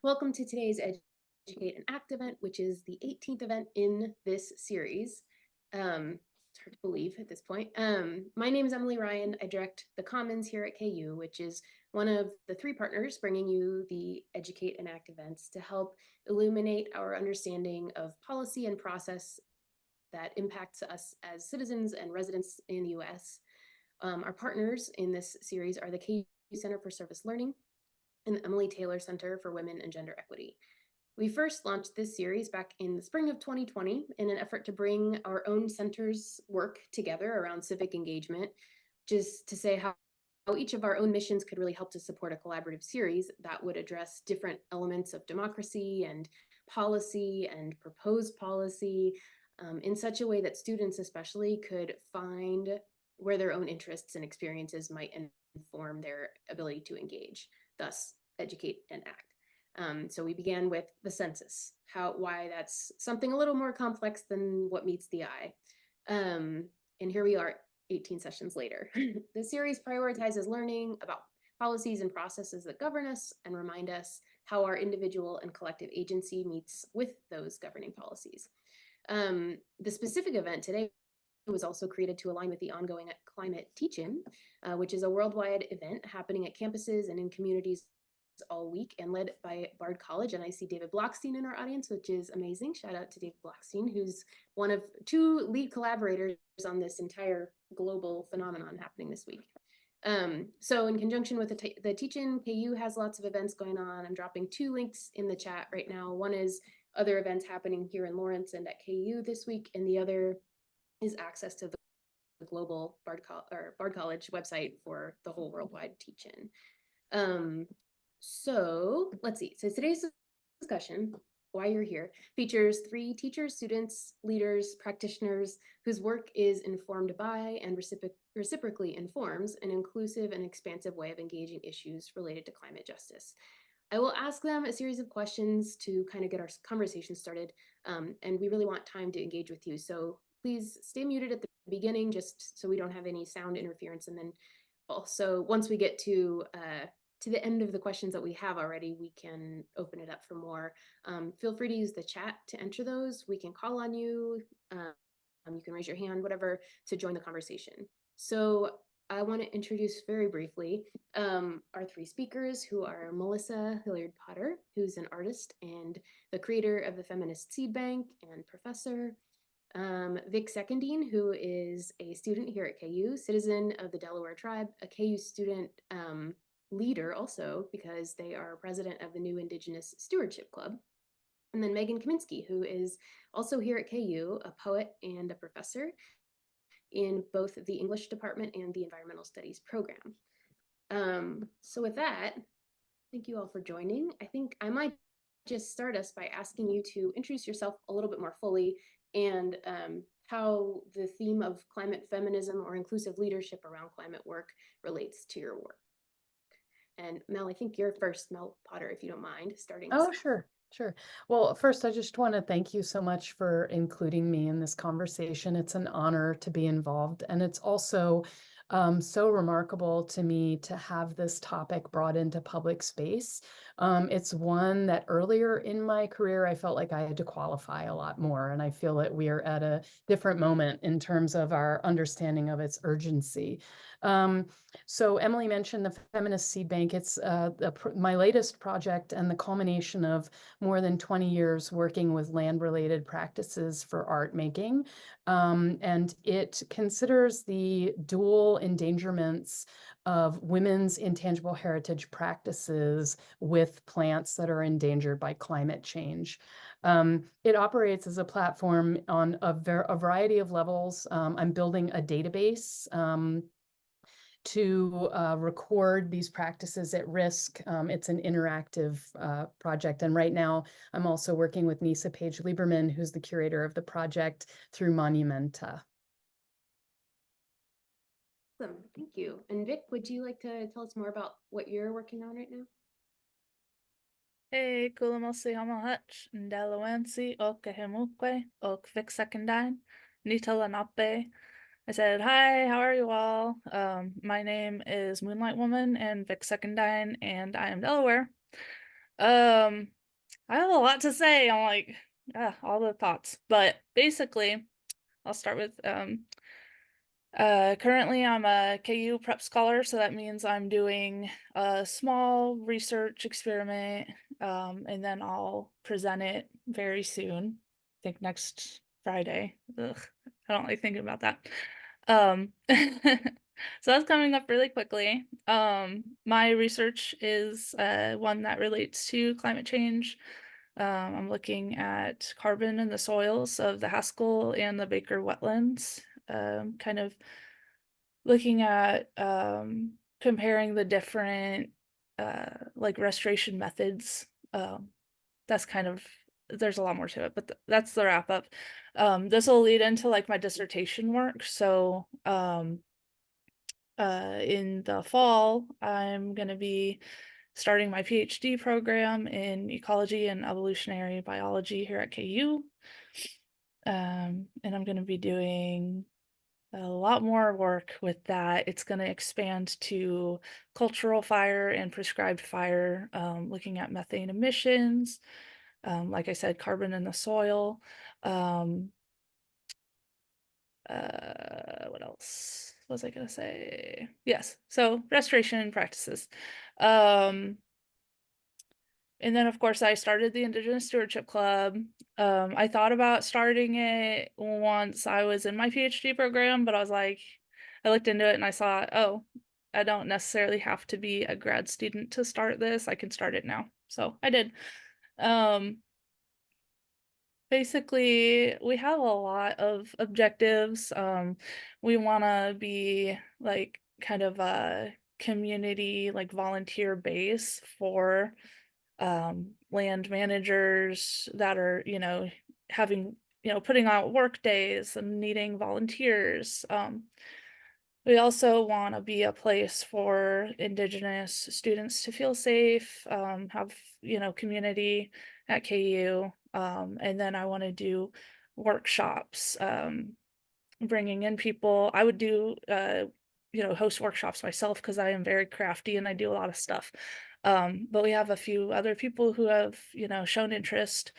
Welcome to today's Educate and Act event, which is the 18th event in this series. It's hard to believe at this point. My name is Emily Ryan. I direct the Commons here at KU, which is one of the three partners bringing you the Educate and Act events to help illuminate our understanding of policy and process that impacts us as citizens and residents in the US. Our partners in this series are the KU Center for Service Learning and the Emily Taylor Center for Women and Gender Equity. We first launched this series back in the spring of 2020 in an effort to bring our own center's work together around civic engagement, just to say how each of our own missions could really help to support a collaborative series that would address different elements of democracy and policy and proposed policy in such a way that students especially could find where their own interests and experiences might inform their ability to engage, thus educate and act. So we began with the census, why that's something a little more complex than what meets the eye. And here we are 18 sessions later. The series prioritizes learning about policies and processes that govern us and remind us how our individual and collective agency meets with those governing policies. The specific event today was also created to align with the ongoing Climate Teach-In, which is a worldwide event happening at campuses and in communities all week and led by Bard College. And I see David Blockstein in our audience, which is amazing. Shout out to David Blockstein, who's one of two lead collaborators on this entire global phenomenon happening this week. So in conjunction with the Teach-In, KU has lots of events going on. I'm dropping two links in the chat right now. One is other events happening here in Lawrence and at KU this week, and the other is access to the global Bard College website for the whole worldwide Teach-In. So let's see. So today's discussion, why you're here, features three teachers, students, leaders, practitioners whose work is informed by and reciprocally informs an inclusive and expansive way of engaging issues related to climate justice. I will ask them a series of questions to kind of get our conversation started, and we really want time to engage with you. So please stay muted at the beginning just so we don't have any sound interference, and then also once we get to the end of the questions that we have already, we can open it up for more. Feel free to use the chat to enter those. We can call on you. You can raise your hand, whatever, to join the conversation. So I want to introduce very briefly our three speakers, who are Melissa Hilliard Potter, who's an artist and the creator of the Feminist Seed Bank and professor. Vic Secondine, who is a student here at KU, citizen of the Delaware tribe, a KU student leader also because they are president of the new Indigenous Stewardship Club. And then Megan Kaminski, who is also here at KU, a poet and a professor in both the English department and the environmental studies program. So with that, thank you all for joining. I think I might just start us by asking you to introduce yourself a little bit more fully and how the theme of climate feminism or inclusive leadership around climate work relates to your work. And Mel, I think you're first, Mel Potter, if you don't mind starting. Oh, sure. Sure. Well, first, I just want to thank you so much for including me in this conversation. It's an honor to be involved. And it's also so remarkable to me to have this topic brought into public space. It's one that earlier in my career, I felt like I had to qualify a lot more. And I feel that we are at a different moment in terms of our understanding of its urgency. So Emily mentioned the Feminist Seed Bank. It's my latest project and the culmination of more than 20 years working with land-related practices for art making. And it considers the dual endangerments of women's intangible heritage practices with plants that are endangered by climate change. It operates as a platform on a variety of levels. I'm building a database to record these practices at risk. It's an interactive project. And right now, I'm also working with Nisa Page-Lieberman, who's the curator of the project, through Monumenta. Awesome, thank you. And Vic, would you like to tell us more about what you're working on right now? Hey, Kulamosi Hamahach, Ndalawansi, Okehemukwe, Ok Vic Secondine, Nita Lenape. I said, hi, how are you all? My name is Moonlight Woman and Vic Secondine, and I am Delaware. I have a lot to say. I'm like, all the thoughts. But basically, I'll start with currently I'm a KU prep scholar, so that means I'm doing a small research experiment, and then I'll present it very soon. I think next Friday. Ugh, I don't like thinking about that. So that's coming up really quickly. My research is one that relates to climate change. I'm looking at carbon in the soils of the Haskell and the Baker wetlands, kind of looking at comparing the different like restoration methods. That's kind of, there's a lot more to it, but that's the wrap up. This will lead into like my dissertation work. So in the fall, I'm going to be starting my PhD program in ecology and evolutionary biology here at KU. And I'm going to be doing a lot more work with that. It's going to expand to cultural fire and prescribed fire, looking at methane emissions, like I said, carbon in the soil. What else was I gonna say? Yes, so restoration practices. And then of course I started the Indigenous Stewardship Club. I thought about starting it once I was in my PhD program, but I was like, I looked into it and I saw, oh, I don't necessarily have to be a grad student to start this. I can start it now. So I did. Basically, we have a lot of objectives. We want to be like kind of a community, like volunteer base for land managers that are, having, putting out work days and needing volunteers. We also want to be a place for Indigenous students to feel safe, have, community at KU. And then I want to do workshops, bringing in people. I would do, host workshops myself because I am very crafty and I do a lot of stuff. But we have a few other people who have, shown interest.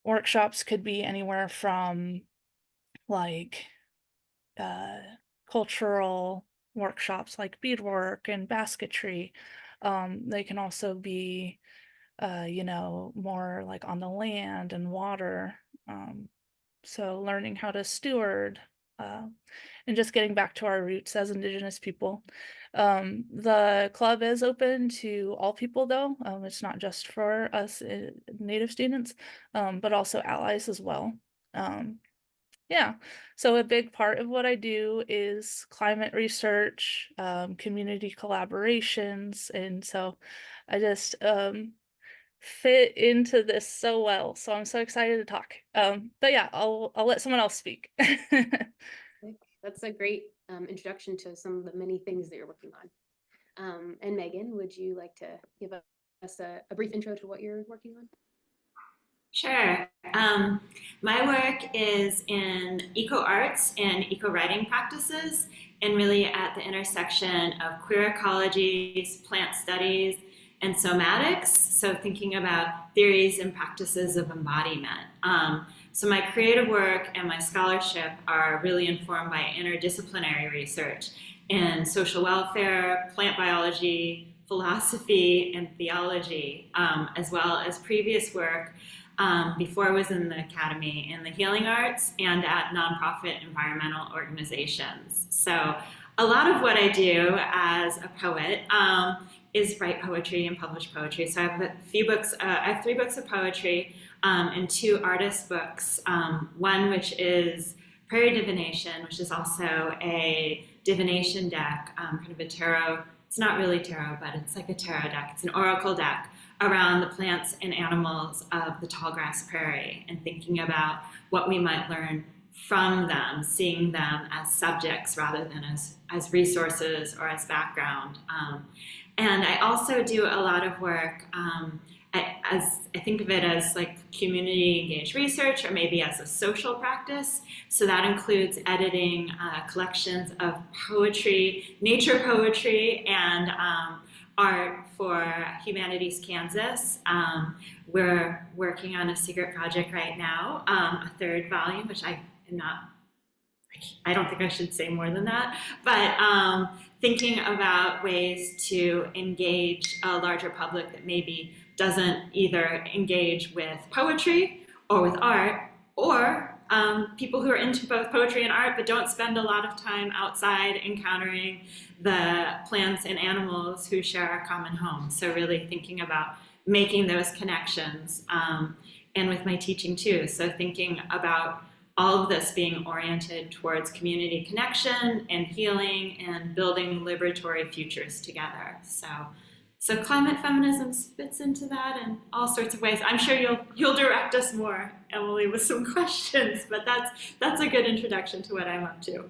Workshops could be anywhere from like cultural workshops like beadwork and basketry. They can also be, more like on the land and water. So learning how to steward, and just getting back to our roots as Indigenous people. The club is open to all people though. It's not just for us Native students, but also allies as well. Yeah, so a big part of what I do is climate research, community collaborations, and so I just fit into this so well. So I'm so excited to talk. But yeah, I'll let someone else speak. That's a great introduction to some of the many things that you're working on. And Megan, would you like to give us a brief intro to what you're working on? Sure. My work is in eco-arts and eco-writing practices, and really at the intersection of queer ecologies, plant studies, and somatics, so thinking about theories and practices of embodiment. So my creative work and my scholarship are really informed by interdisciplinary research in social welfare, plant biology, philosophy, and theology, as well as previous work before I was in the academy in the healing arts and at nonprofit environmental organizations. So a lot of what I do as a poet is write poetry and publish poetry. So I have a few books. I have 3 books of poetry and 2 artist books. One which is Prairie Divination, which is also a divination deck, kind of a tarot. It's not really tarot, but it's like a tarot deck. It's an oracle deck around the plants and animals of the tallgrass prairie and thinking about what we might learn from them, seeing them as subjects rather than as resources or as background. And I also do a lot of work as I think of it as like community engaged research or maybe as a social practice. So that includes editing collections of poetry, nature poetry, and art for Humanities Kansas. We're working on a secret project right now, a third volume, which I don't think I should say more than that, but thinking about ways to engage a larger public that maybe doesn't either engage with poetry or with art, or people who are into both poetry and art but don't spend a lot of time outside encountering the plants and animals who share our common home. So really thinking about making those connections, and with my teaching too. So thinking about all of this being oriented towards community connection and healing and building liberatory futures together. So climate feminism fits into that in all sorts of ways. I'm sure you'll direct us more, Emily, with some questions, but that's a good introduction to what I'm up to.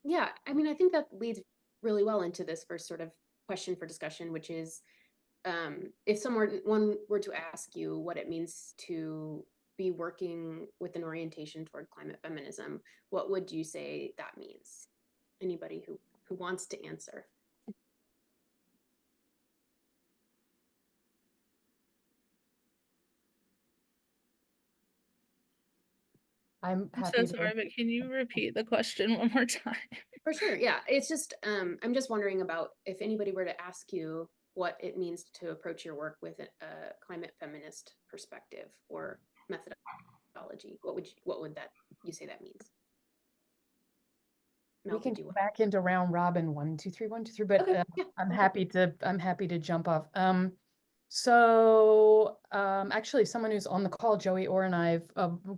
Yeah, I mean, I think that leads really well into this first sort of question for discussion, which is, if one were to ask you what it means to be working with an orientation toward climate feminism, what would you say that means? Anybody who wants to answer? I'm I'm happy so to. sorry, but can you repeat the question one more time? For sure, yeah. It's just, I'm just wondering about if anybody were to ask you what it means to approach your work with a climate feminist perspective or methodology, what would that you say that means? Mel, We can did you go want- back into round robin, 1, 2, 3, 1, 2, 3, but Okay, yeah. I'm happy to jump off. So actually someone who's on the call, Joey Orr, and I've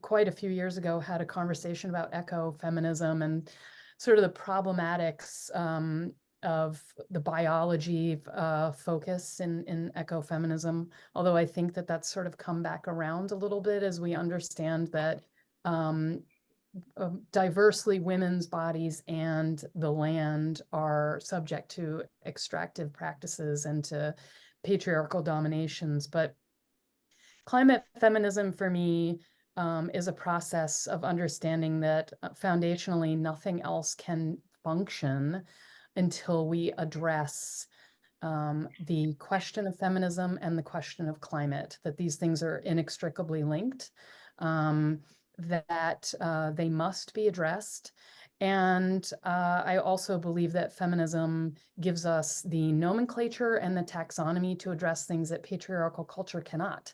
quite a few years ago had a conversation about ecofeminism and sort of the problematics of the biology focus in ecofeminism, although I think that that's sort of come back around a little bit as we understand that diversely women's bodies and the land are subject to extractive practices and to patriarchal dominations. But climate feminism for me is a process of understanding that foundationally nothing else can function until we address the question of feminism and the question of climate, that these things are inextricably linked, that they must be addressed. And I also believe that feminism gives us the nomenclature and the taxonomy to address things that patriarchal culture cannot.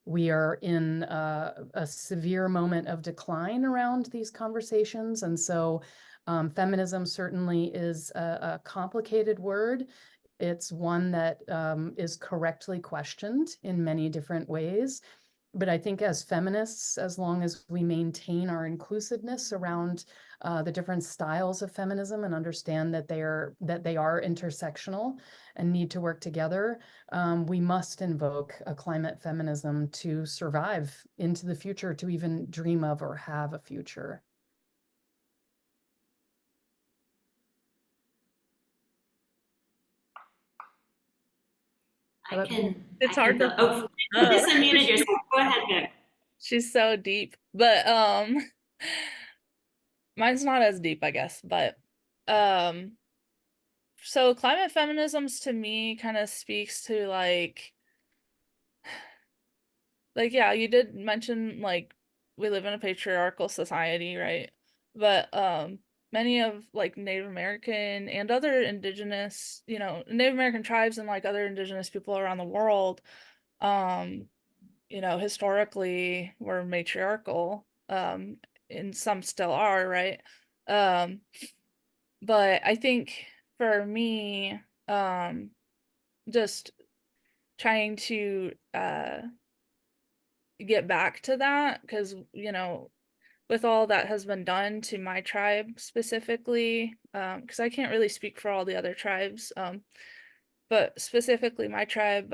We are in a severe moment of decline around these conversations. And so feminism certainly is a complicated word. It's one that is correctly questioned in many different ways. But I think as feminists, as long as we maintain our inclusiveness around the different styles of feminism and understand that they are intersectional and need to work together, we must invoke a climate feminism to survive into the future, to even dream of or have a future. It's hard to Oh, you just unmuted yourself. Go ahead, Vic. She's so deep, but mine's not as deep, I guess. But so climate feminisms to me kind of speaks to like yeah, you did mention like we live in a patriarchal society, right? But many of like Native American and other indigenous, Native American tribes and like other indigenous people around the world, historically were matriarchal, and some still are, right? But I think for me, just trying to get back to that, because with all that has been done to my tribe specifically, because I can't really speak for all the other tribes, but specifically my tribe,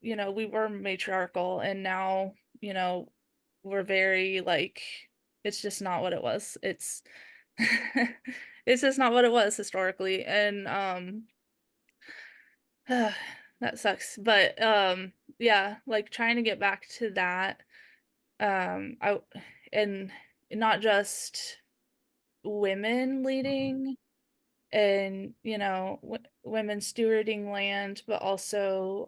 we were matriarchal, and now we're very like, it's just not what it was. It's it's just not what it was historically, and that sucks. But yeah, like trying to get back to that, and not just women leading and women stewarding land, but also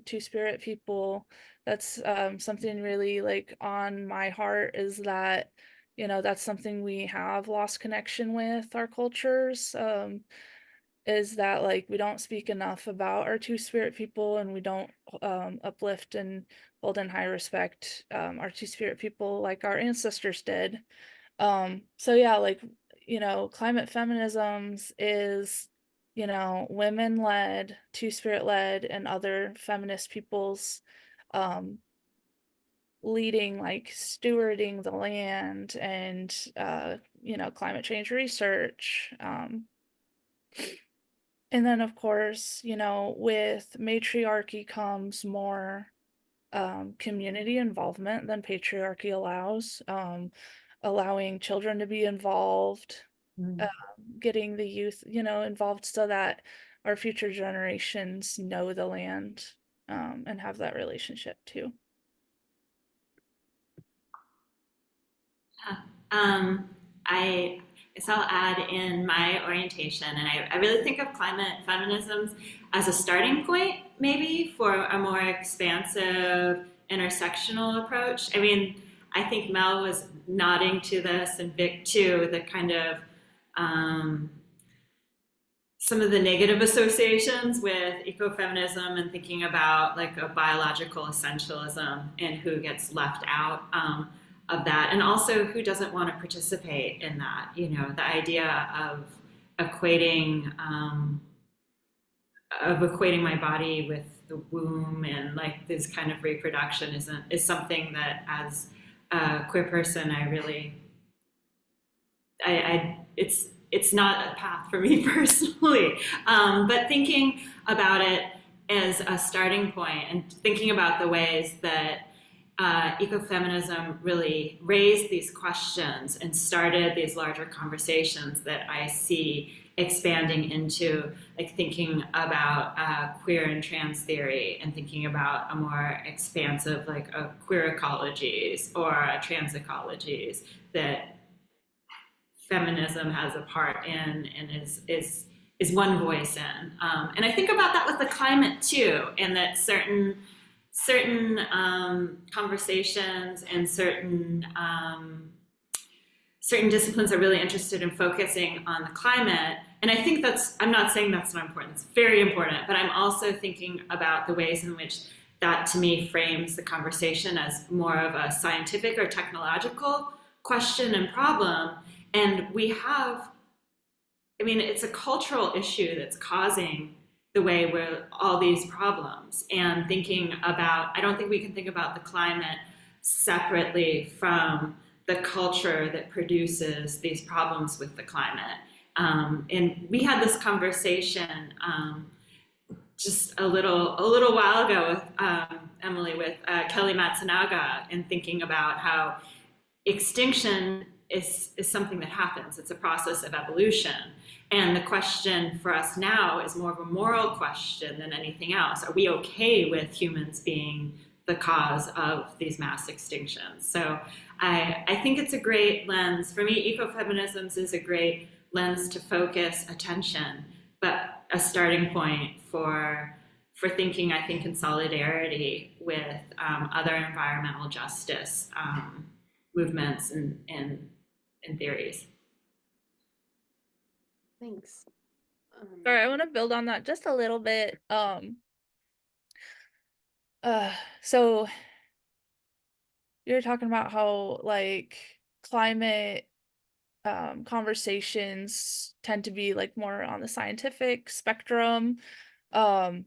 Two-Spirit people. That's something really like on my heart, is that that's something we have lost connection with our cultures, is that like we don't speak enough about our Two-Spirit people, and we don't uplift and hold in high respect our Two-Spirit people like our ancestors did. So yeah, like climate feminisms is women-led, Two-Spirit-led, and other feminist peoples leading, like stewarding the land, and climate change research. And then of course, with matriarchy comes more community involvement than patriarchy allows, allowing children to be involved, Mm. getting the youth, involved, so that our future generations know the land, and have that relationship too. I guess I'll add in my orientation, and I really think of climate feminisms as a starting point, maybe, for a more expansive intersectional approach. I mean, I think Mel was nodding to this, and Vic too, the kind of some of the negative associations with ecofeminism, and thinking about like a biological essentialism and who gets left out of that, and also who doesn't want to participate in that. The idea of equating my body with the womb, and like this kind of reproduction is something that, as a queer person, it's not a path for me personally. But thinking about it as a starting point, and thinking about the ways that ecofeminism really raised these questions and started these larger conversations that I see expanding into, like thinking about queer and trans theory, and thinking about a more expansive, like a queer ecologies or a trans ecologies that feminism has a part in, and is one voice in. And I think about that with the climate too, and that certain conversations and certain disciplines are really interested in focusing on the climate. And I think I'm not saying that's not important, it's very important, but I'm also thinking about the ways in which that, to me, frames the conversation as more of a scientific or technological question and problem. And it's a cultural issue that's causing the way where all these problems, and I don't think we can think about the climate separately from the culture that produces these problems with the climate. And we had this conversation just a little while ago with Emily, with Kelly Matsunaga, and thinking about how extinction is something that happens. It's a process of evolution. And the question for us now is more of a moral question than anything else. Are we okay with humans being the cause of these mass extinctions? So I think it's a great lens. For me, ecofeminisms is a great lens to focus attention, but a starting point for thinking, I think, in solidarity with other environmental justice movements and theories. Thanks. Sorry, I want to build on that just a little bit. So you're talking about how like climate conversations tend to be like more on the scientific spectrum. I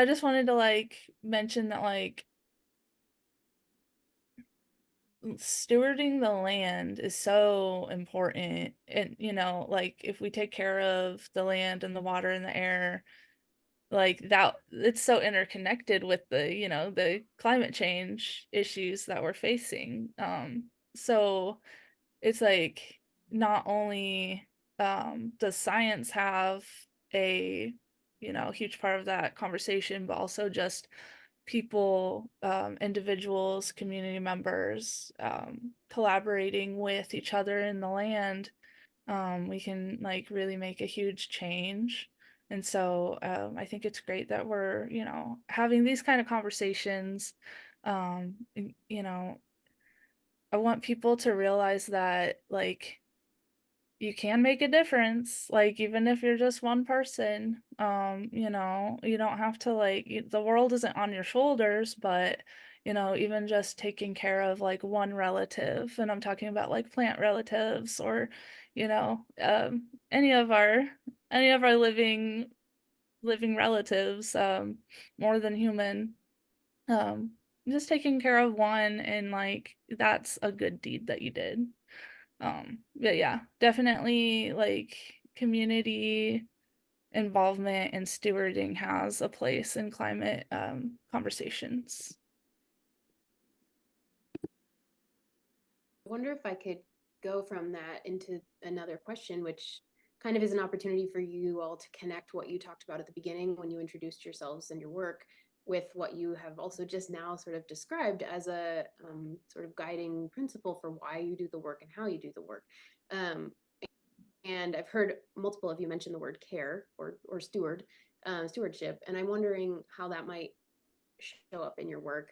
just wanted to like mention that like stewarding the land is so important, and like if we take care of the land and the water and the air, like that, it's so interconnected with the the climate change issues that we're facing. So it's like not only does science have a huge part of that conversation, but also just people, individuals, community members, collaborating with each other in the land, we can like really make a huge change. And so I think it's great that we're, having these kind of conversations. You know, I want people to realize that like you can make a difference, like even if you're just one person. You don't have to the world isn't on your shoulders, but even just taking care of like one relative, and I'm talking about like plant relatives, or any of our living relatives, more than human. um just taking care of one, and like that's a good deed that you did. But yeah, definitely like community involvement and stewarding has a place in climate conversations. I wonder if I could go from that into another question, which kind of is an opportunity for you all to connect what you talked about at the beginning when you introduced yourselves and your work with what you have also just now sort of described as a sort of guiding principle for why you do the work and how you do the work. And I've heard multiple of you mention the word care or stewardship, and I'm wondering how that might show up in your work,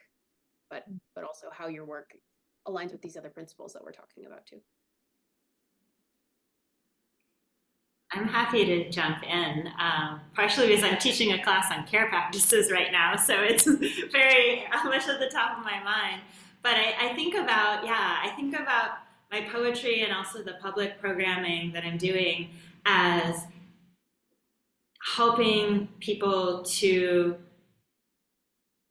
but also how your work aligns with these other principles that we're talking about too. I'm happy to jump in, partially because I'm teaching a class on care practices right now, so it's very much at the top of my mind. But I think about, my poetry and also the public programming that I'm doing as helping people to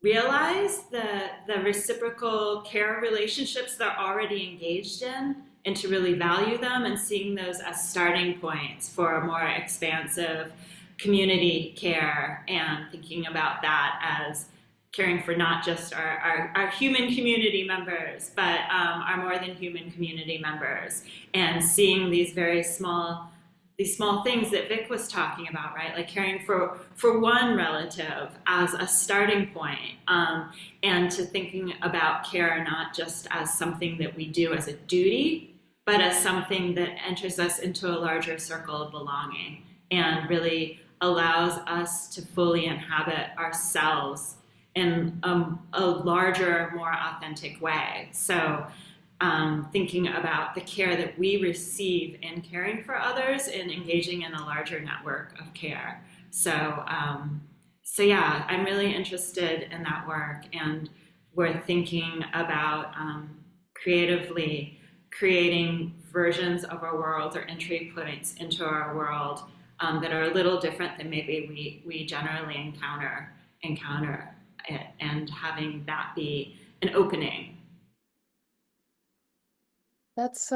realize the reciprocal care relationships they're already engaged in, and to really value them, and seeing those as starting points for a more expansive community care, and thinking about that as caring for not just our human community members, but our more than human community members, and seeing these very small things that Vic was talking about, right? Like caring for one relative as a starting point, and to thinking about care not just as something that we do as a duty, but as something that enters us into a larger circle of belonging and really allows us to fully inhabit ourselves in a larger, more authentic way. So thinking about the care that we receive in caring for others and engaging in a larger network of care. So yeah, I'm really interested in that work, and we're thinking about creatively creating versions of our world or entry points into our world that are a little different than maybe we generally encounter it, and having that be an opening. That's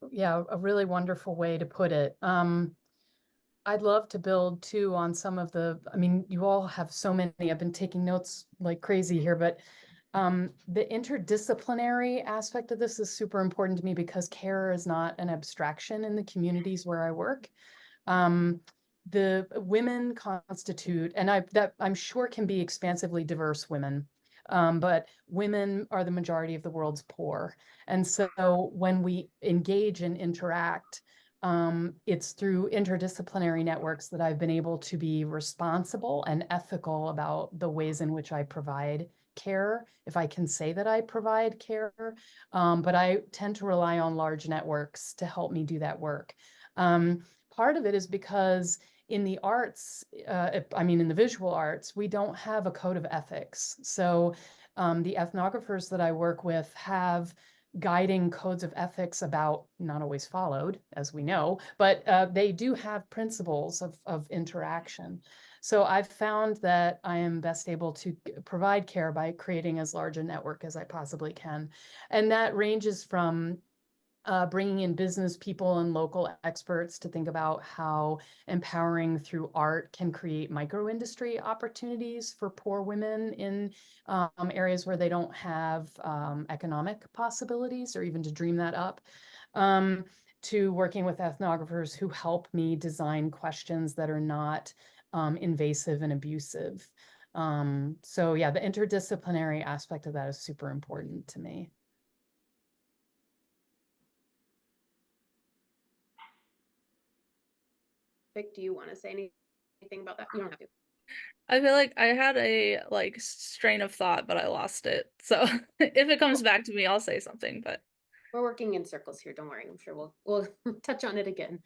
yeah, a really wonderful way to put it. I'd love to build too on some of I mean, you all have so many. I've been taking notes like crazy here, but the interdisciplinary aspect of this is super important to me, because care is not an abstraction in the communities where I work. The women constitute, and I'm sure can be expansively diverse women, but women are the majority of the world's poor. And so when we engage and interact, it's through interdisciplinary networks that I've been able to be responsible and ethical about the ways in which I provide care, if I can say that I provide care. But I tend to rely on large networks to help me do that work. Part of it is because in the arts, in the visual arts, we don't have a code of ethics. So the ethnographers that I work with have guiding codes of ethics about, not always followed, as we know, but they do have principles of interaction. So I've found that I am best able to provide care by creating as large a network as I possibly can. And that ranges from bringing in business people and local experts to think about how empowering through art can create micro-industry opportunities for poor women in areas where they don't have economic possibilities, or even to dream that up, to working with ethnographers who help me design questions that are not invasive and abusive. So yeah, the interdisciplinary aspect of that is super important to me. specific. Do you want to say anything about that? You don't have to. I feel like I had a like strain of thought, but I lost it. So if it comes back to me, I'll say something, but We're working in circles here. Don't worry. I'm sure we'll touch on it again.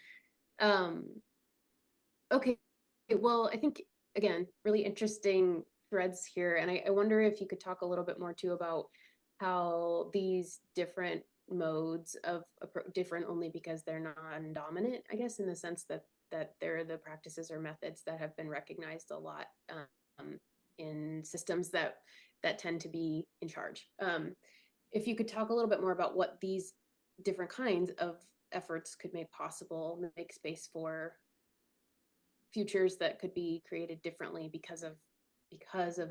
Um, okay. Well, I think again, really interesting threads here, and I wonder if you could talk a little bit more too about how these different modes of different only because they're non-dominant, I guess, in the sense that they're the practices or methods that have been recognized a lot in systems that tend to be in charge. If you could talk a little bit more about what these different kinds of efforts could make possible, make space for futures that could be created differently because of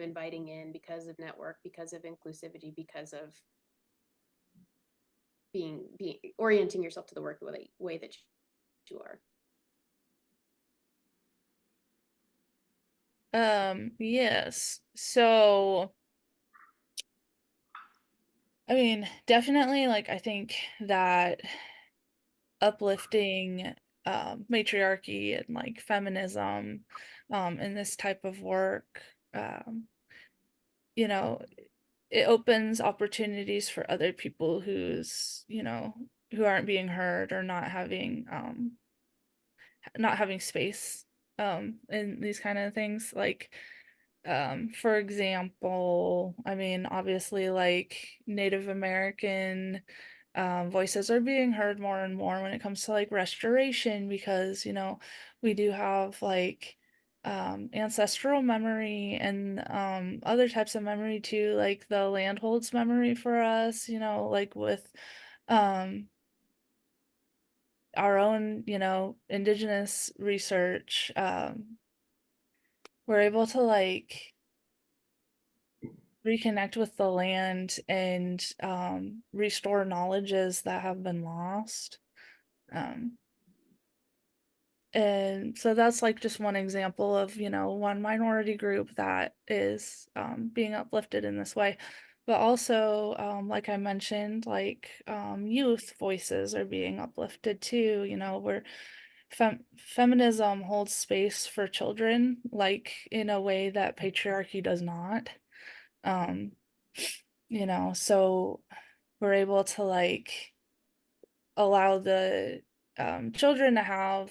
inviting in, because of network, because of inclusivity, because of being orienting yourself to the work the way that you are. yes. So I mean, definitely like I think that uplifting matriarchy and like feminism in this type of work, you know, it opens opportunities for other people who aren't being heard or not having space in these kind of things. Like for example, I mean, obviously like Native American voices are being heard more and more when it comes to like restoration, because we do have like ancestral memory and other types of memory too. Like the land holds memory for us, like with um our own indigenous research. We're able to like reconnect with the land and restore knowledges that have been lost. Um, and so that's like just one example of, one minority group that is being uplifted in this way. But also, like I mentioned, like youth voices are being uplifted too, where feminism holds space for children, like in a way that patriarchy does not. Um, so we're able to like allow the children to have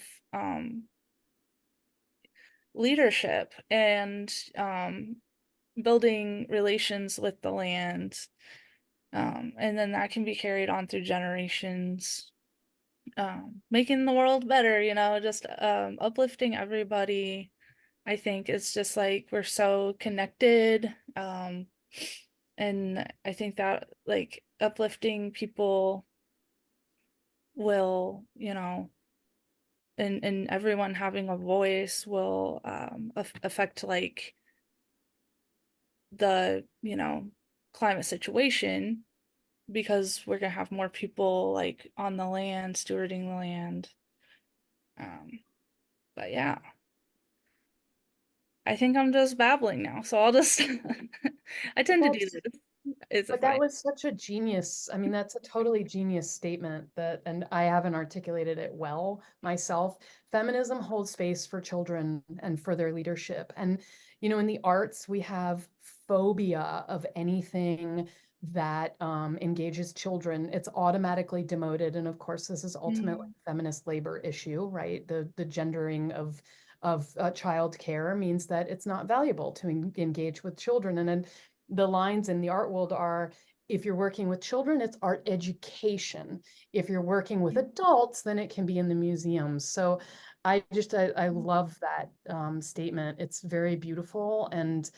leadership and building relations with the land. And then that can be carried on through generations, making the world better, just uplifting everybody. I think it's just like we're so connected. And I think that like uplifting people will, and everyone having a voice will affect like the, climate situation, because we're gonna have more people like on the land, stewarding the land. But yeah, I think I'm just babbling now, so I'll just I tend to do this. It's But that was such a genius. I mean, that's a totally genius statement and I haven't articulated it well myself. Feminism holds space for children and for their leadership. And, in the arts, we have phobia of anything that engages children. It's automatically demoted. And of course, this is ultimately a feminist labor issue, right? The gendering of child care means that it's not valuable to engage with children. And then the lines in the art world are, if you're working with children, it's art education. If you're working with adults, then it can be in the museums. So I love that statement. It's very beautiful, and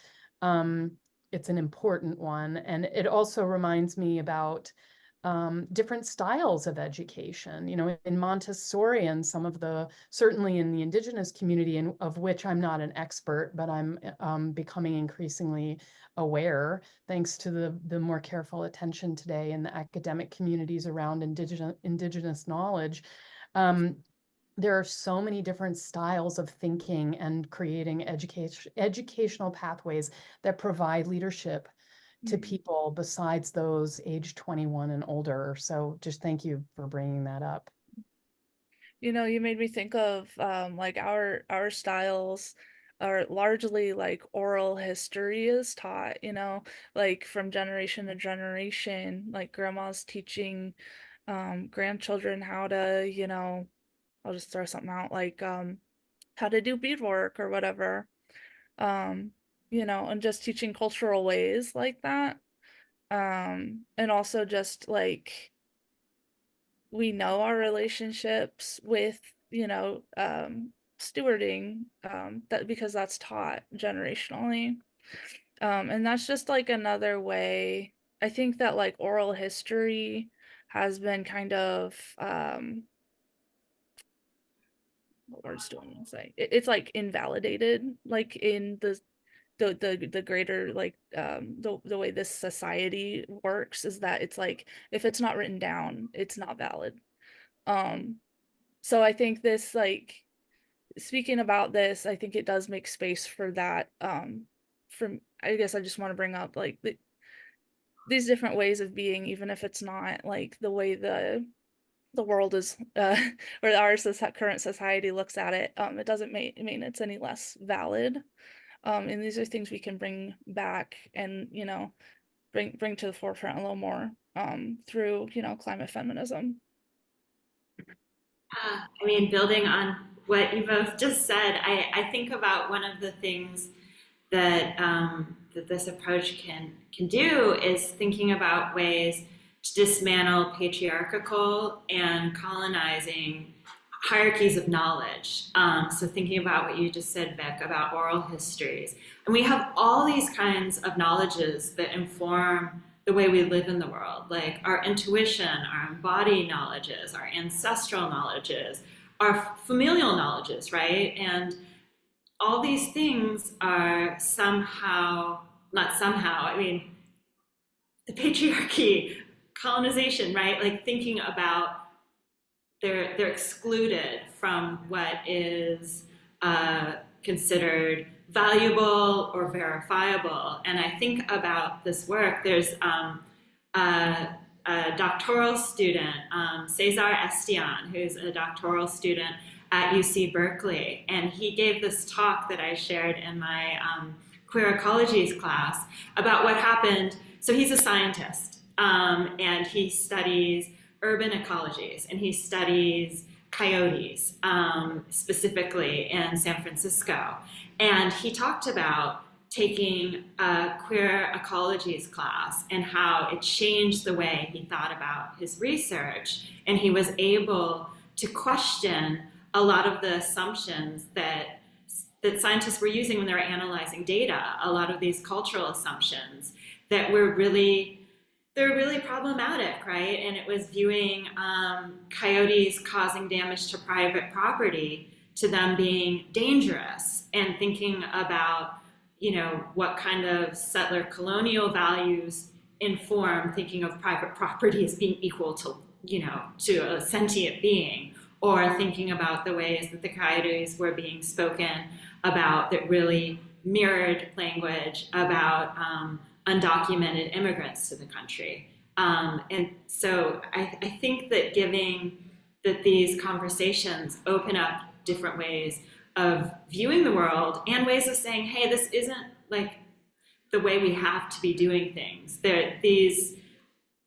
it's an important one. And it also reminds me about different styles of education, in Montessori and certainly in the Indigenous community, and of which I'm not an expert, but I'm becoming increasingly aware, thanks to the more careful attention today in the academic communities around Indigenous knowledge. There are so many different styles of thinking and creating educational pathways that provide leadership to people besides those age 21 and older. So just thank you for bringing that up. You made me think of like our styles are largely like oral history is taught, like from generation to generation, like grandma's teaching grandchildren how to, I'll just throw something out like how to do beadwork or whatever. Um, and just teaching cultural ways like that. And also just like we know our relationships with, stewarding, that because that's taught generationally. And that's just like another way. I think that like oral history has been kind of what words do I want to say? It's like invalidated, like in the greater like the way this society works is that it's like if it's not written down, it's not valid. So I think this like speaking about this, I think it does make space for that. From I guess I just want to bring up like these different ways of being, even if it's not like the way the world is or our current society looks at it. It doesn't mean it's any less valid. And these are things we can bring back and bring to the forefront a little more through climate feminism. I mean, building on what you both just said, I think about one of the things that that this approach can do is thinking about ways to dismantle patriarchal and colonizing hierarchies of knowledge. So thinking about what you just said, Vic, about oral histories. And we have all these kinds of knowledges that inform the way we live in the world, like our intuition, our embodied knowledges, our ancestral knowledges, our familial knowledges, right? And all these things are somehow, not somehow, I mean, the patriarchy, colonization, right? Like thinking about they're excluded from what is considered valuable or verifiable. And I think about this work, there's a doctoral student, Cesar Estian, who's a doctoral student at UC Berkeley. And he gave this talk that I shared in my queer ecologies class about what happened. So he's a scientist and he studies urban ecologies and he studies coyotes specifically in San Francisco. And he talked about taking a queer ecologies class and how it changed the way he thought about his research. And he was able to question a lot of the assumptions that scientists were using when they were analyzing data, a lot of these cultural assumptions that were they're really problematic, right? And it was viewing coyotes causing damage to private property to them being dangerous and thinking about, what kind of settler colonial values inform thinking of private property as being equal to, to a sentient being, or thinking about the ways that the coyotes were being spoken about that really mirrored language about undocumented immigrants to the country. And so I think that these conversations open up different ways of viewing the world and ways of saying, hey, this isn't like the way we have to be doing things.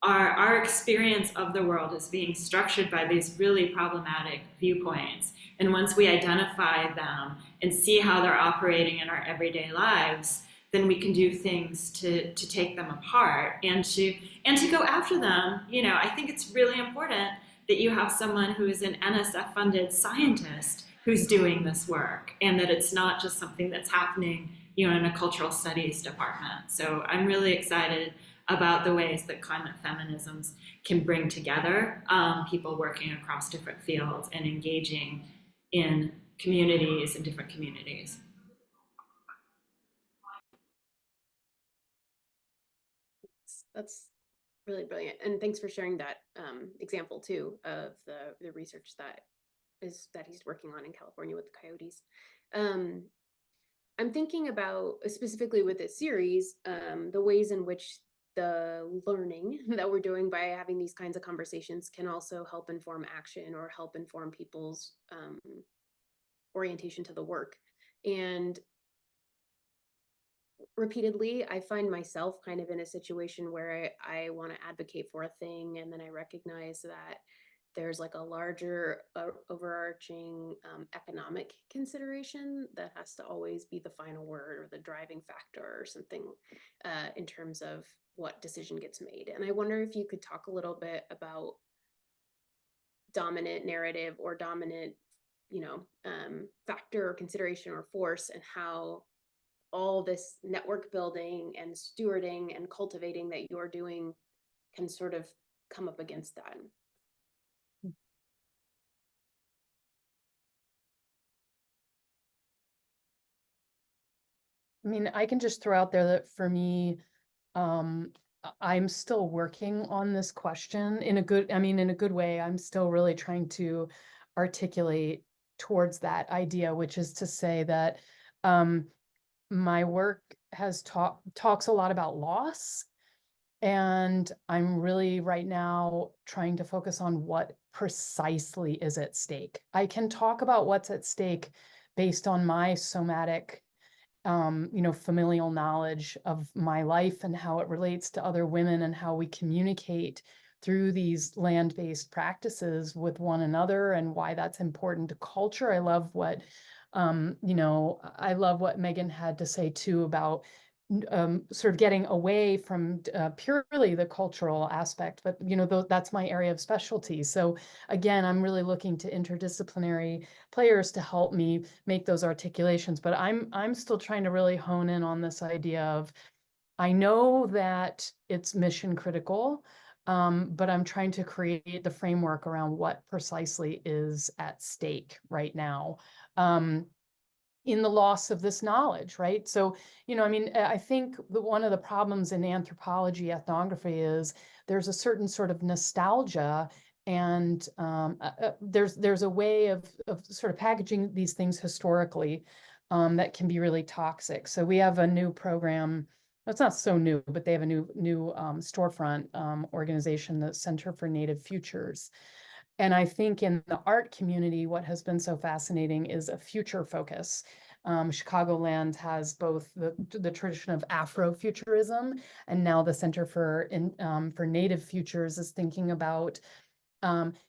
Our experience of the world is being structured by these really problematic viewpoints. And once we identify them and see how they're operating in our everyday lives, then we can do things to take them apart and to go after them. I think it's really important that you have someone who is an NSF-funded scientist who's doing this work, and that it's not just something that's happening, in a cultural studies department. So I'm really excited about the ways that climate feminisms can bring together people working across different fields and engaging in communities and different communities. That's really brilliant. And thanks for sharing that example too of the research that he's working on in California with the coyotes. I'm thinking about specifically with this series, the ways in which the learning that we're doing by having these kinds of conversations can also help inform action or help inform people's orientation to the work. And repeatedly, I find myself kind of in a situation where I want to advocate for a thing, and then I recognize that there's like a larger overarching economic consideration that has to always be the final word or the driving factor or something in terms of what decision gets made. And I wonder if you could talk a little bit about dominant narrative or dominant, factor or consideration or force, and how all this network building and stewarding and cultivating that you're doing can sort of come up against that. I mean, I can just throw out there that for me, I'm still working on this question in a good way. I'm still really trying to articulate towards that idea, which is to say that my work talks a lot about loss. And I'm really right now trying to focus on what precisely is at stake. I can talk about what's at stake based on my somatic familial knowledge of my life and how it relates to other women and how we communicate through these land-based practices with one another and why that's important to culture. I love what, I love what Megan had to say too about sort of getting away from purely the cultural aspect, but that's my area of specialty. So again, I'm really looking to interdisciplinary players to help me make those articulations. But I'm still trying to really hone in on this idea of, I know that it's mission critical, but I'm trying to create the framework around what precisely is at stake right now. In the loss of this knowledge, right? So, I think one of the problems in anthropology, ethnography is there's a certain sort of nostalgia, and there's a way of sort of packaging these things historically that can be really toxic. So we have a new program. It's not so new, but they have a new storefront organization, the Center for Native Futures. And I think in the art community, what has been so fascinating is a future focus. Chicagoland has both the tradition of Afrofuturism, and now the Center for Native Futures is thinking about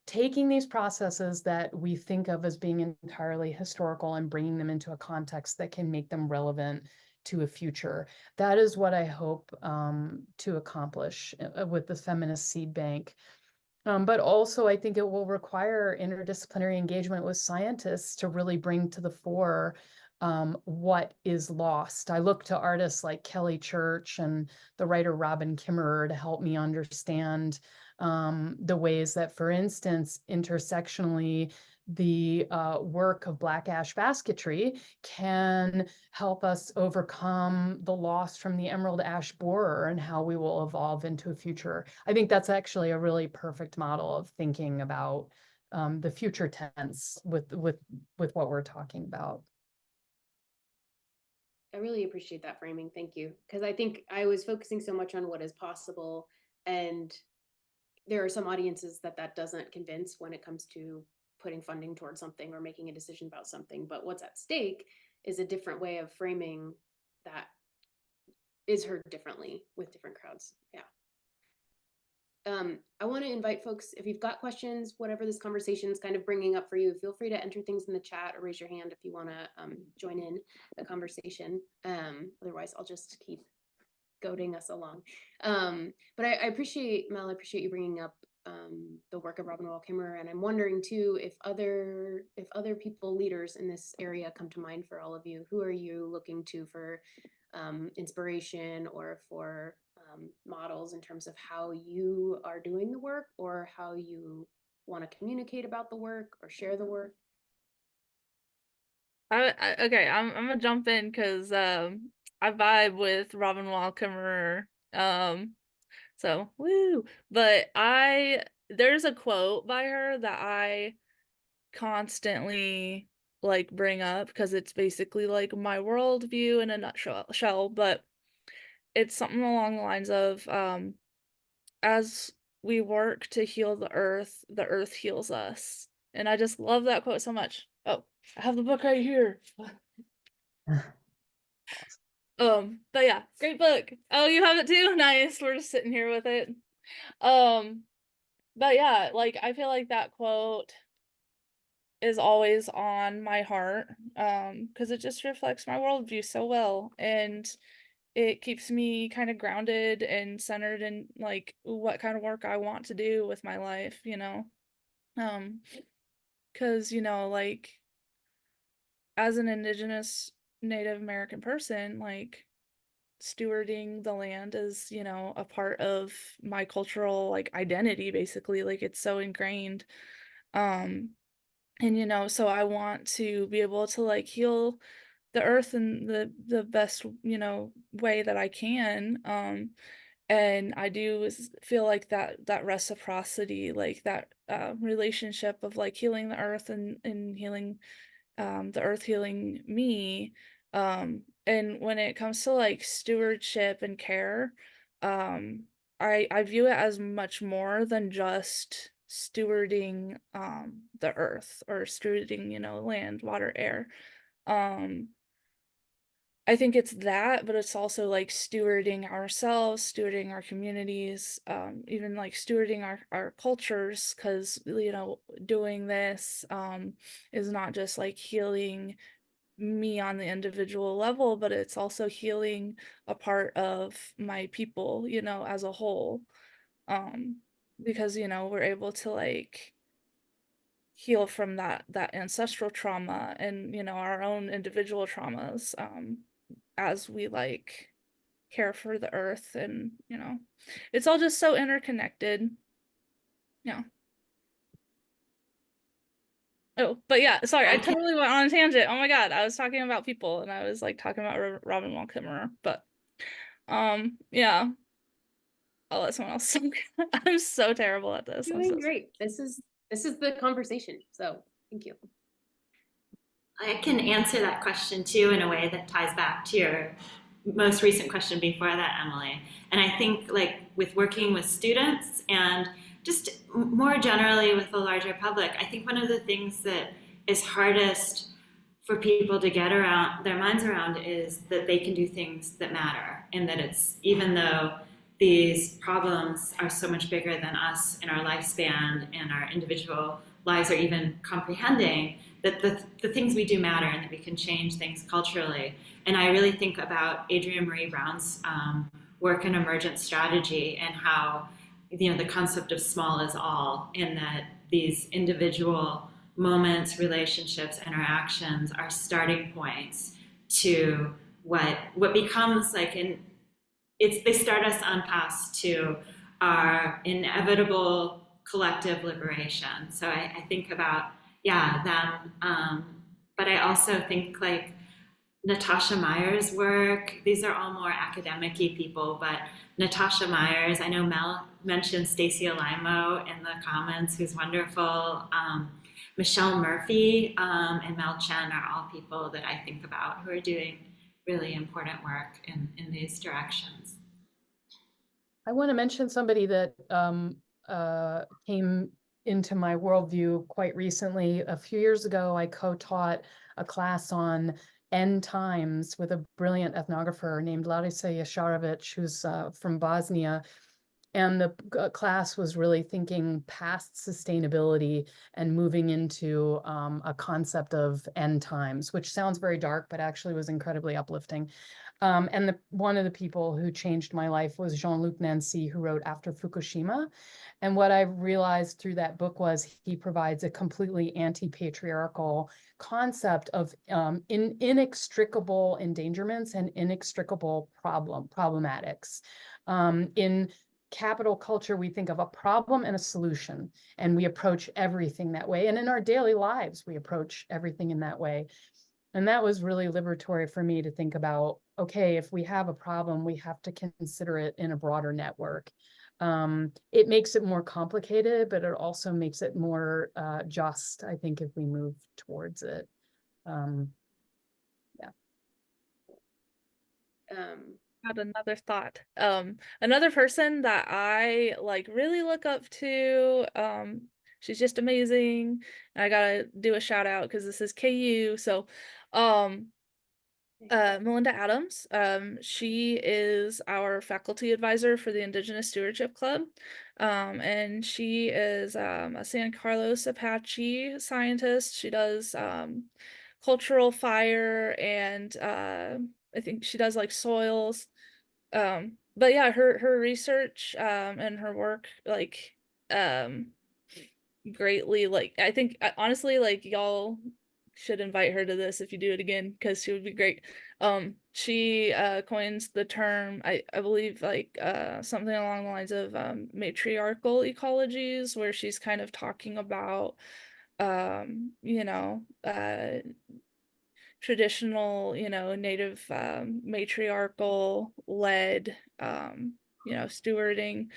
taking these processes that we think of as being entirely historical and bringing them into a context that can make them relevant to a future. That is what I hope to accomplish with the Feminist Seed Bank. But also, I think it will require interdisciplinary engagement with scientists to really bring to the fore what is lost. I look to artists like Kelly Church and the writer Robin Kimmerer to help me understand the ways that, for instance, intersectionally, the work of Black ash basketry can help us overcome the loss from the emerald ash borer and how we will evolve into a future. I think that's actually a really perfect model of thinking about the future tense with what we're talking about. I really appreciate that framing. Thank you. Because I think I was focusing so much on what is possible, and there are some audiences that doesn't convince when it comes to putting funding towards something or making a decision about something. But what's at stake is a different way of framing that is heard differently with different crowds. Yeah. I want to invite folks, if you've got questions, whatever this conversation is kind of bringing up for you, feel free to enter things in the chat or raise your hand if you want to join in the conversation. Otherwise, I'll just keep goading us along. But I appreciate, Mel, I appreciate you bringing up the work of Robin Wall Kimmerer, and I'm wondering too if other people, leaders in this area, come to mind for all of you. Who are you looking to for inspiration or for models in terms of how you are doing the work or how you want to communicate about the work or share the work? Okay, I'm gonna jump in because I vibe with Robin Wall Kimmerer. So woo. But there's a quote by her that I constantly bring up because it's basically like my worldview in a nutshell. But it's something along the lines of, as we work to heal the earth heals us. And I just love that quote so much. Oh, I have the book right here. But yeah, great book. Oh, you have it too? Nice. We're just sitting here with it. But yeah, like I feel like that quote is always on my heart, because it just reflects my worldview so well, and it keeps me kind of grounded and centered in like what kind of work I want to do with my life, you know. Because like as an Indigenous Native American person, like stewarding the land is, a part of my cultural like identity, basically. Like it's so ingrained. And so I want to be able to like heal the earth in the best, way that I can. And I do feel like that reciprocity, like that relationship of like healing the earth and healing the earth healing me. And when it comes to like stewardship and care, I view it as much more than just stewarding the earth or stewarding, land, water, air. I think it's that, but it's also like stewarding ourselves, stewarding our communities, even like stewarding our cultures, because doing this is not just like healing me on the individual level, but it's also healing a part of my people, as a whole. Because we're able to like heal from that ancestral trauma and our own individual traumas, as we like care for the earth, and it's all just so interconnected. Yeah. Oh, but yeah, sorry, I totally went on a tangent. Oh my God, I was talking about people and I was like talking about Robin Wall Kimmerer, but yeah, I'll let someone else talk. I'm so terrible at this. Doing great. This is the conversation. So thank you. I can answer that question too in a way that ties back to your most recent question before that, Emily. And I think like with working with students and just more generally with the larger public, I think one of the things that is hardest for people to get around their minds around is that they can do things that matter, and that it's, even though these problems are so much bigger than us in our lifespan and our individual lives are even comprehending, that the things we do matter and that we can change things culturally. And I really think about Adrienne Marie Brown's work in emergent strategy and how the concept of small is all, and that these individual moments, relationships, interactions are starting points to what becomes like they start us on paths to our inevitable collective liberation. So I think about them, but I also think like Natasha Meyer's work. These are all more academic-y people, but Natasha Myers, I know Mel mentioned Stacey Alimo in the comments, who's wonderful. Michelle Murphy and Mel Chen are all people that I think about who are doing really important work in these directions. I want to mention somebody that came into my worldview quite recently. A few years ago, I co-taught a class on end times with a brilliant ethnographer named Larisa Jasharovic, who's from Bosnia. And the class was really thinking past sustainability and moving into a concept of end times, which sounds very dark, but actually was incredibly uplifting. And one of the people who changed my life was Jean-Luc Nancy, who wrote After Fukushima. And what I realized through that book was he provides a completely anti-patriarchal concept of inextricable endangerments and inextricable problematics. In capital culture, we think of a problem and a solution, and we approach everything that way. And in our daily lives, we approach everything in that way. And that was really liberatory for me to think about, okay, if we have a problem, we have to consider it in a broader network. It makes it more complicated, but it also makes it more just, I think, if we move towards it. had another thought. Another person that I like really look up to, she's just amazing. And I gotta do a shout out because this is KU. So, Melinda Adams, she is our faculty advisor for the Indigenous Stewardship Club. And she is a San Carlos Apache scientist. She does cultural fire and I think she does like soils. But yeah, her research and her work like greatly, like I think honestly like y'all should invite her to this if you do it again because she would be great. She coins the term I believe like something along the lines of matriarchal ecologies, where she's kind of talking about you know traditional, you know, native matriarchal led you know, stewarding.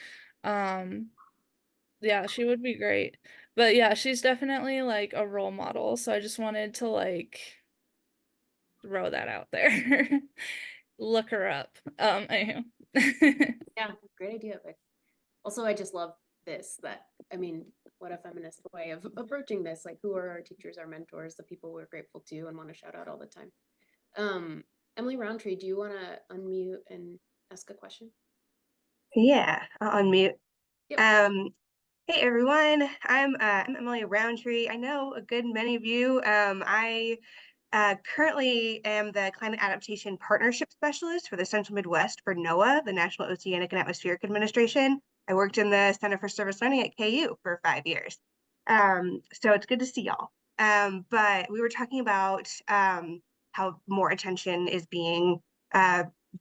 Yeah, she would be great. But yeah, she's definitely like a role model. So I just wanted to like throw that out there. Look her up. Anyhow. Yeah, great idea, Vic. Also, I just love this, that, I mean, what a feminist way of approaching this. Like, who are our teachers, our mentors, the people we're grateful to and want to shout out all the time. Emily Roundtree, do you want to unmute and ask a question? Yeah, I'll unmute. Yep. Hey everyone, I'm Emily Roundtree. I know a good many of you. I currently am the Climate Adaptation Partnership Specialist for the Central Midwest for NOAA, the National Oceanic and Atmospheric Administration. I worked in the Center for Service Learning at KU for 5 years. So it's good to see y'all. But we were talking about how more attention is being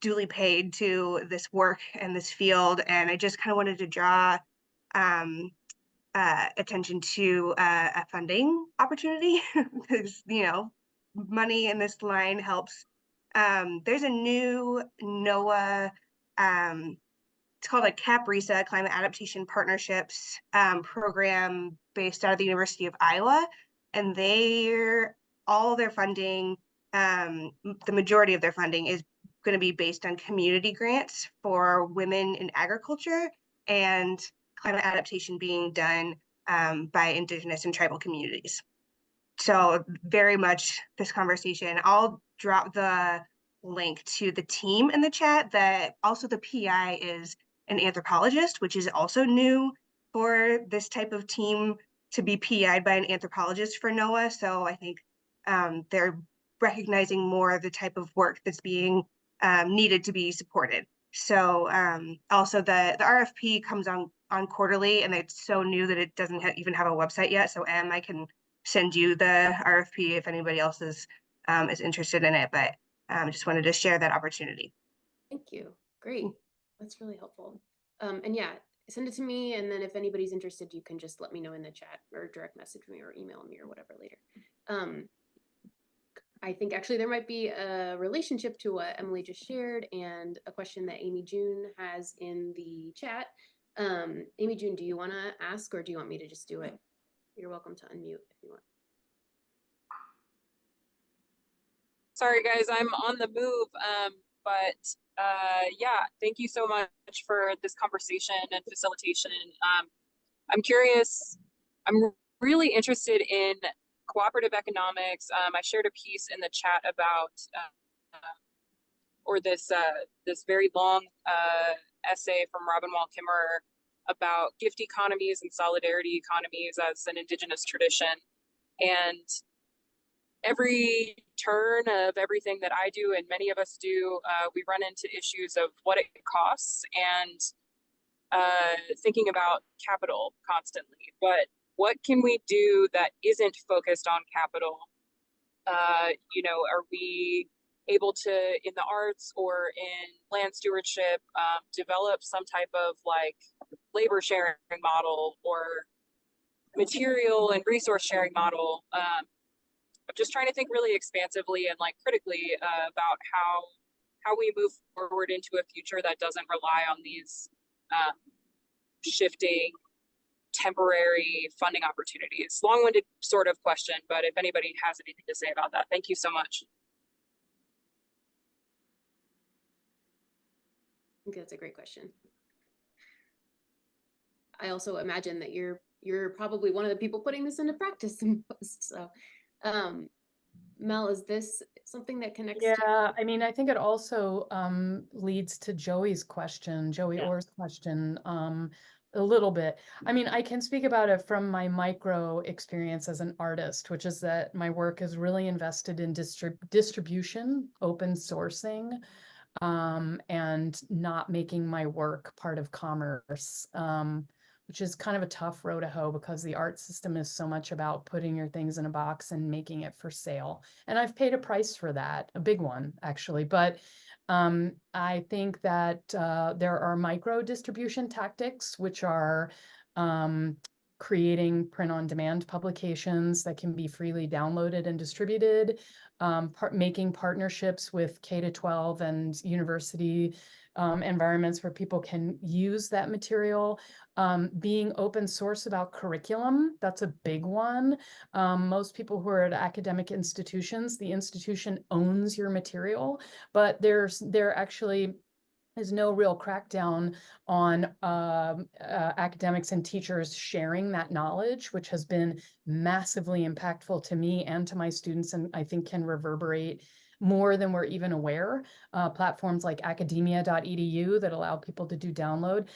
duly paid to this work and this field. And I just kind of wanted to draw attention to a funding opportunity because, you know, money in this line helps. There's a new NOAA, it's called a CAPRISA, Climate Adaptation Partnerships program based out of the University of Iowa. And all their funding, the majority of their funding is going to be based on community grants for women in agriculture and climate adaptation being done by Indigenous and tribal communities. So very much this conversation. I'll drop the link to the team in the chat. That also the PI is an anthropologist, which is also new for this type of team to be PI'd by an anthropologist for NOAA. So I think they're recognizing more of the type of work that's being needed to be supported. So also the RFP comes on quarterly, and it's so new that it doesn't even have a website yet. So I can send you the RFP if anybody else is interested in it, but just wanted to share that opportunity. Thank you. Great. That's really helpful. And yeah, send it to me. And then if anybody's interested, you can just let me know in the chat or direct message me or email me or whatever later. I think actually there might be a relationship to what Emily just shared and a question that Amy June has in the chat. Amy June, do you want to ask or do you want me to just do it? You're welcome to unmute if you want. Sorry guys, I'm on the move, but yeah, thank you so much for this conversation and facilitation. I'm curious, I'm really interested in cooperative economics. I shared a piece in the chat about, or this very long essay from Robin Wall Kimmerer about gift economies and solidarity economies as an Indigenous tradition. And every turn of everything that I do and many of us do, we run into issues of what it costs and thinking about capital constantly. But what can we do that isn't focused on capital? You know, are we able to, in the arts or in land stewardship, develop some type of like labor sharing model or material and resource sharing model? I'm just trying to think really expansively and like critically about how we move forward into a future that doesn't rely on these shifting temporary funding opportunities. Long-winded sort of question, but if anybody has anything to say about that, thank you so much. think that's a great question. I also imagine that you're probably one of the people putting this into practice in post. So, Mel, is this something that connects to? Yeah, I mean, I think it also leads to Joey Yeah. Orr's question, a little bit. I mean, I can speak about it from my micro experience as an artist, which is that my work is really invested in distribution, open sourcing, and not making my work part of commerce, which is kind of a tough row to hoe because the art system is so much about putting your things in a box and making it for sale. And I've paid a price for that, a big one actually. But I think that there are micro distribution tactics, which are creating print-on-demand publications that can be freely downloaded and distributed, making partnerships with K-12 and university environments where people can use that material, being open source about curriculum. That's a big one. Most people who are at academic institutions, the institution owns your material, but there actually is no real crackdown on academics and teachers sharing that knowledge, which has been massively impactful to me and to my students, and I think can reverberate more than we're even aware. Platforms like academia.edu that allow people to do download.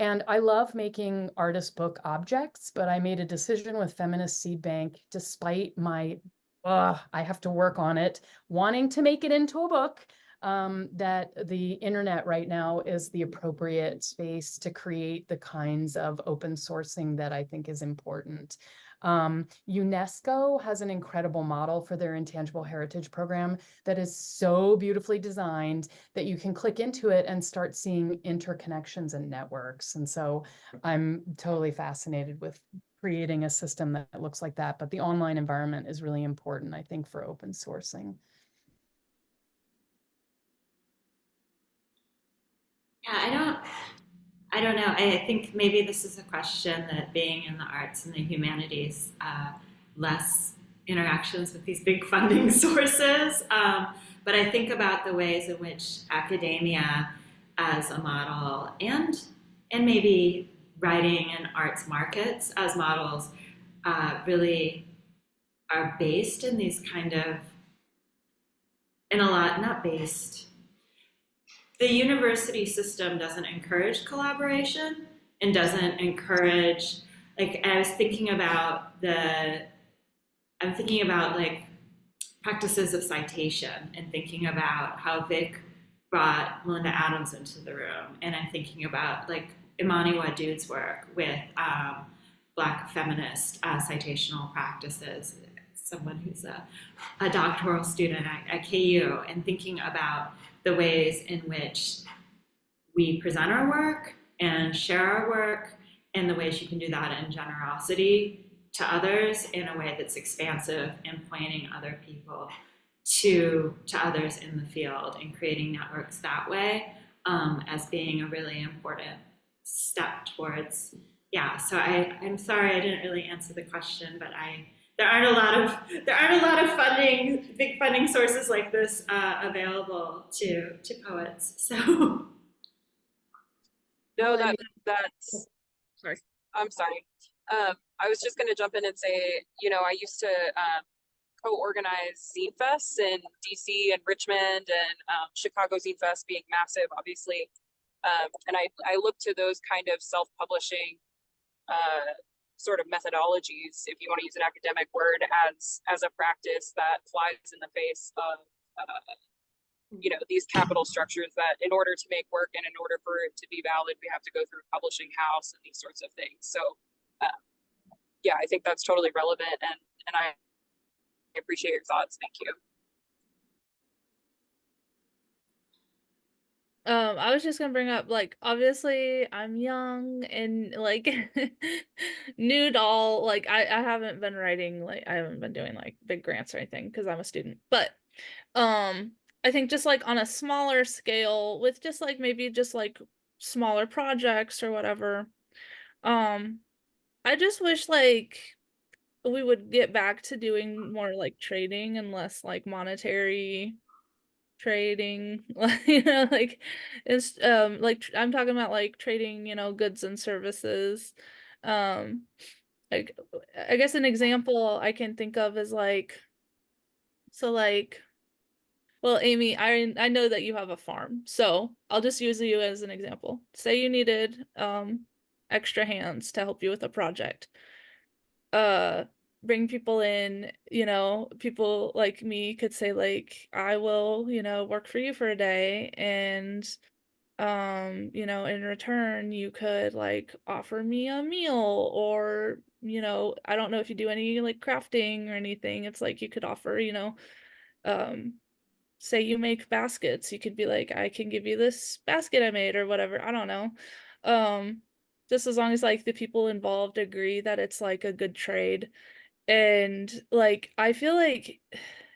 And I love making artist book objects, but I made a decision with Feminist Seed Bank, despite my, I have to work on it, wanting to make it into a book, that the internet right now is the appropriate space to create the kinds of open sourcing that I think is important. UNESCO has an incredible model for their intangible heritage program that is so beautifully designed that you can click into it and start seeing interconnections and networks. And so I'm totally fascinated with creating a system that looks like that. But the online environment is really important, I think, for open sourcing. Yeah, I don't know. I think maybe this is a question that being in the arts and the humanities, less interactions with these big funding sources. But I think about the ways in which academia as a model and maybe writing and arts markets as models really are based in these kind of, in a lot, not based, the university system doesn't encourage collaboration and doesn't encourage, like, I was thinking about like practices of citation and thinking about how Vic brought Melinda Adams into the room. And I'm thinking about like Imani Wadud's work with Black feminist citational practices, someone who's a doctoral student at KU, and thinking about the ways in which we present our work and share our work, and the ways you can do that in generosity to others in a way that's expansive and pointing other people to others in the field and creating networks that way, as being a really important step towards, yeah. So I'm sorry I didn't really answer the question, but there aren't a lot of funding, big funding sources like this available to poets. So No, that's Sorry. I'm sorry. I was just going to jump in and say, you know, I used to co-organize Zine Fests in DC and Richmond, and Chicago Zine Fest being massive, obviously. And I look to those kind of self-publishing sort of methodologies, if you want to use an academic word, as a practice that flies in the face of you know, these capital structures that in order to make work and in order for it to be valid, we have to go through a publishing house and these sorts of things. So yeah, I think that's totally relevant, and I appreciate your thoughts. Thank you. I was just gonna bring up, like, obviously I'm young and like new to all, like I haven't been writing, like I haven't been doing like big grants or anything because I'm a student, but I think just like on a smaller scale with just like maybe just like smaller projects or whatever, I just wish like we would get back to doing more like trading and less like monetary trading, like it's I'm talking about like trading, goods and services. Um, like I guess an example I can think of is well, Amy, I know that you have a farm, so I'll just use you as an example. Say you needed extra hands to help you with a project. Bring people in, people like me could say like, I will, work for you for a day, and in return you could like offer me a meal, or I don't know if you do any like crafting or anything. It's like you could offer, um say you make baskets, you could be like, I can give you this basket I made or whatever. I don't know. Just as long as like the people involved agree that it's like a good trade. And like I feel like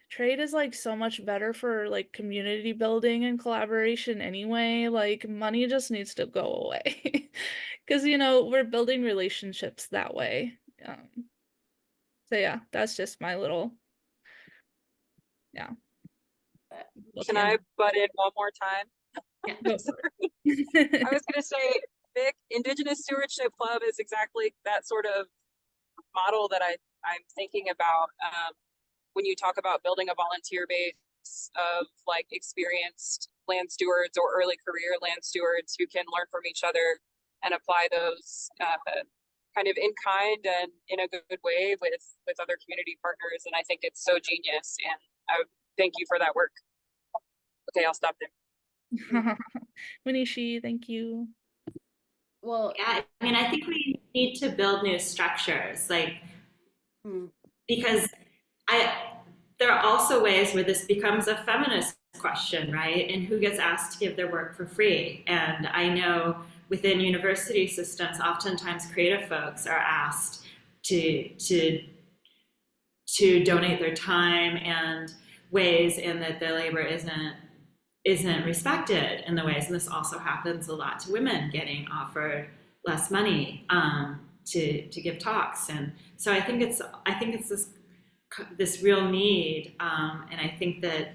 trade is like so much better for like community building and collaboration anyway. Like money just needs to go away. Because we're building relationships that way. So yeah, that's just my little Can I butt in one more time? Yeah. Go for it. I was going to say, Vic, Indigenous Stewardship Club is exactly that sort of model that I'm thinking about when you talk about building a volunteer base of like experienced land stewards or early career land stewards who can learn from each other and apply those kind of in kind and in a good way with other community partners. And I think it's so genius. And I thank you for that work. Okay, I'll stop there. Manishi, thank you. Well, Yeah, I mean, I think we need to build new structures, like, because there are also ways where this becomes a feminist question, right? And who gets asked to give their work for free? And I know within university systems, oftentimes creative folks are asked to donate their time and ways in that their labor isn't respected in the ways, and this also happens a lot to women getting offered less money to give talks. And so I think it's this real need, and I think that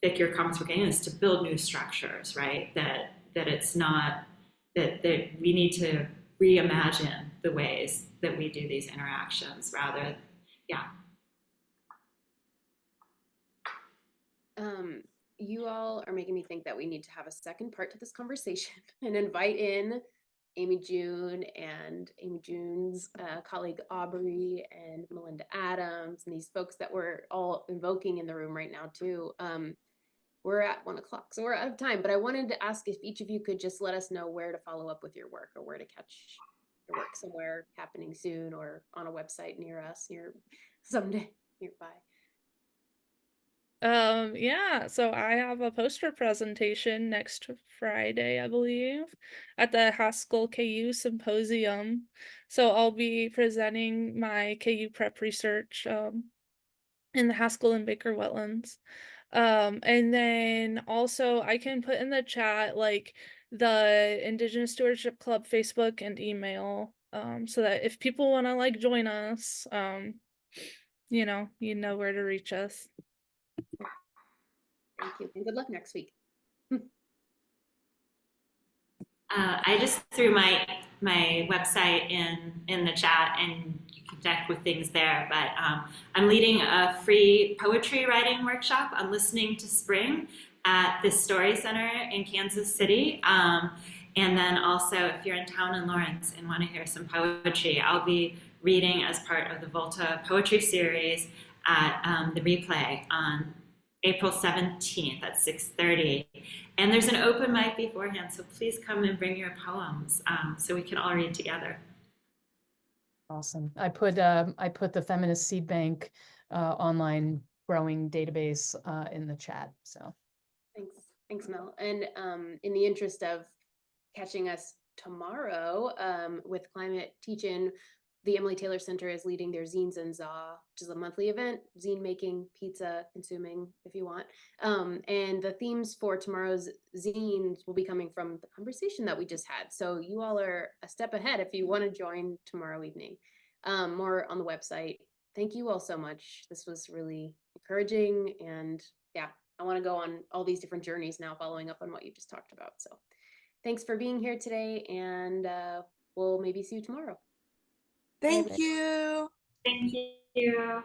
Vic, your comments were getting is to build new structures, right? That it's not that we need to reimagine the ways that we do these interactions rather. Yeah. You all are making me think that we need to have a second part to this conversation and invite in Amy June and Amy June's colleague Aubrey and Melinda Adams and these folks that we're all invoking in the room right now too. We're at 1 o'clock, so we're out of time, but I wanted to ask if each of you could just let us know where to follow up with your work or where to catch your work somewhere happening soon or on a website near us, someday nearby. Yeah, so I have a poster presentation next Friday, I believe, at the Haskell KU Symposium. So I'll be presenting my KU prep research in the Haskell and Baker wetlands. And then also I can put in the chat like the Indigenous Stewardship Club Facebook and email, so that if people want to like join us, you know where to reach us. Thank you, and good luck next week. I just threw my website in the chat, and you can connect with things there. But I'm leading a free poetry writing workshop on listening to spring at the Story Center in Kansas City. And then also, if you're in town in Lawrence and want to hear some poetry, I'll be reading as part of the Volta Poetry Series at the Replay on April 17th at 6:30. And there's an open mic beforehand, so please come and bring your poems so we can all read together. Awesome. I put the Feminist Seed Bank online growing database in the chat. So Thanks, Mel. And in the interest of catching us tomorrow with Climate Teach-In, the Emily Taylor Center is leading their Zines and Za, which is a monthly event, zine making, pizza consuming, if you want. And the themes for tomorrow's zines will be coming from the conversation that we just had. So you all are a step ahead if you want to join tomorrow evening. More on the website. Thank you all so much. This was really encouraging, and yeah, I want to go on all these different journeys now, following up on what you just talked about. So thanks for being here today, and we'll maybe see you tomorrow. Thank you. Thank you.